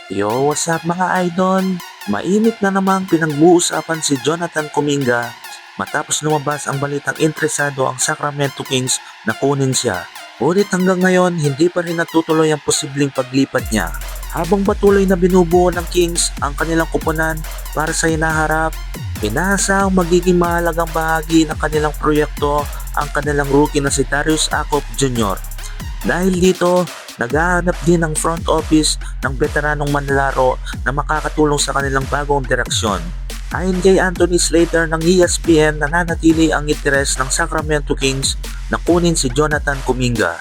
Yo, what's up mga idol? Mainit na namang pinag-uusapan si Jonathan Kuminga matapos lumabas ang balitang interesado ang Sacramento Kings na kunin siya. Ngunit hanggang ngayon, hindi pa rin natutuloy ang posibleng paglipat niya. Habang patuloy na binubuo ng Kings ang kanilang kupunan para sa hinaharap, inaasahang magiging mahalagang bahagi ng kanilang proyekto ang kanilang rookie na si Darius Acop Jr. Dahil dito, naghahanap din ng front office ng veteranong manlalaro na makakatulong sa kanilang bagong direksyon. Ayon kay Anthony Slater ng ESPN, nananatili ang interes ng Sacramento Kings na kunin si Jonathan Kuminga.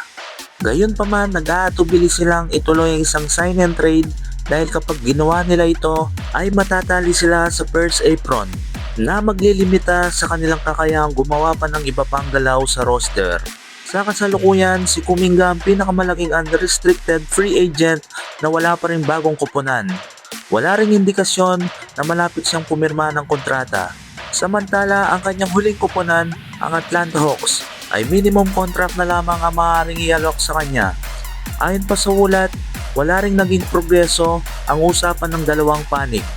Gayunpaman, nag-aatubili silang ituloy ang isang sign and trade dahil kapag ginawa nila ito ay matatali sila sa first apron na maglilimita sa kanilang kakayahang gumawa pa ng iba pang galaw sa roster. Sa kasalukuyan, si Kuminga ang pinakamalaking unrestricted free agent na wala pa rin bagong kupunan. Wala ring indikasyon na malapit siyang pumirma ng kontrata. Samantala, ang kanyang huling kupunan, ang Atlanta Hawks, ay minimum contract na lamang ang maaaring ialok sa kanya. Ayon pa sa ulat, wala ring naging progreso ang usapan ng dalawang panig.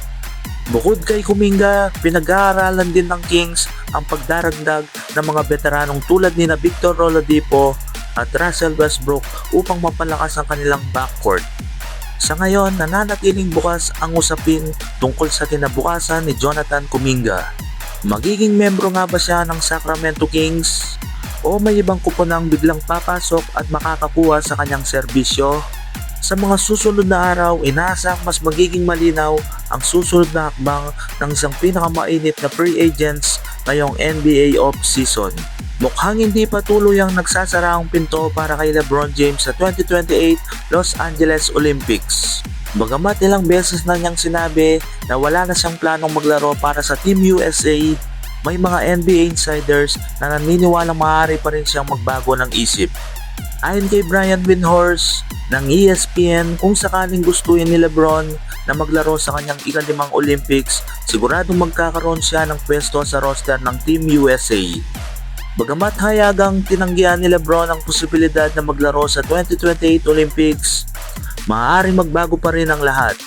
Bukod kay Kuminga, pinag-aaralan din ng Kings ang pagdaragdag ng mga veteranong tulad ni Victor Oladipo at Russell Westbrook upang mapalakas ang kanilang backcourt. Sa ngayon, nananatiling bukas ang usapin tungkol sa kinabukasan ni Jonathan Kuminga. Magiging membro nga ba siya ng Sacramento Kings? O may ibang kupunang biglang papasok at makakakuha sa kanyang serbisyo? Sa mga susunod na araw, inaasang mas magiging malinaw ang susunod na hakbang ng isang pinakamainit na free agents ngayong NBA off-season. Mukhang hindi pa tuluyang nagsasara ang pinto para kay LeBron James sa 2028 Los Angeles Olympics. Bagamat ilang beses na niyang sinabi na wala na siyang planong maglaro para sa Team USA, may mga NBA insiders na naniniwalang maaari pa rin siyang magbago ng isip. Ayon kay Brian Windhorst ng ESPN, kung sakaling gustuhin ni LeBron na maglaro sa kanyang ika-5 Olympics, siguradong magkakaroon siya ng pwesto sa roster ng Team USA. Bagamat hayagang tinanggihan ni LeBron ang posibilidad na maglaro sa 2028 Olympics, maaaring magbago pa rin ang lahat.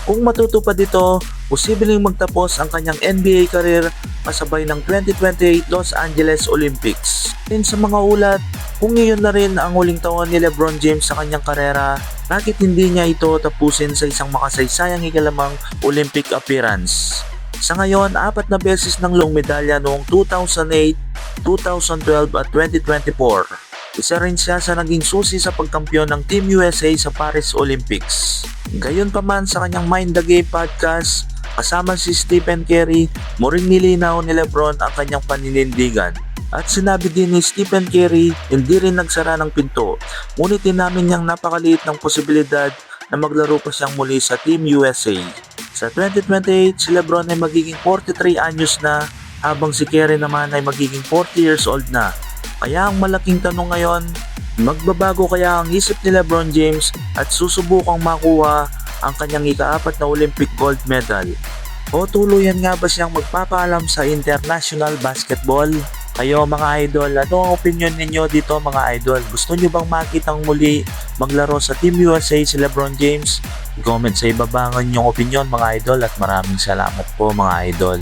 Kung matutupad ito, posibleng magtapos ang kanyang NBA career kasabay ng 2028 Los Angeles Olympics. Sa mga ulat, kung iyon na rin ang huling taon ni LeBron James sa kanyang karera, bakit hindi niya ito tapusin sa isang makasaysayang ika-5 Olympic appearance? Sa ngayon, 4 na beses ng long medalya noong 2008, 2012 at 2024. Isa rin siya sa naging susi sa pagkampiyon ng Team USA sa Paris Olympics. Gayunpaman, sa kanyang Mind the Game podcast, kasama si Stephen Curry, muring nilinaw ni LeBron ang kanyang paninindigan. At sinabi din ni Stephen Curry, hindi rin nagsara ng pinto, ngunit inamin niyang napakaliit ng posibilidad na maglaro pa siyang muli sa Team USA. Sa 2028, si LeBron ay magiging 43 anyos na, habang si Curry naman ay magiging 40 years old na. Kaya ang malaking tanong ngayon, magbabago kaya ang isip ni LeBron James at susubukang makuha ang kanyang ika-4 na Olympic gold medal? O tuluyan nga ba siyang magpapaalam sa international basketball? Kayo mga idol, ano ang opinion ninyo dito mga idol? Gusto nyo bang makitang muli maglaro sa Team USA si LeBron James? Comment sa ibaba ang inyong opinion mga idol at maraming salamat po mga idol.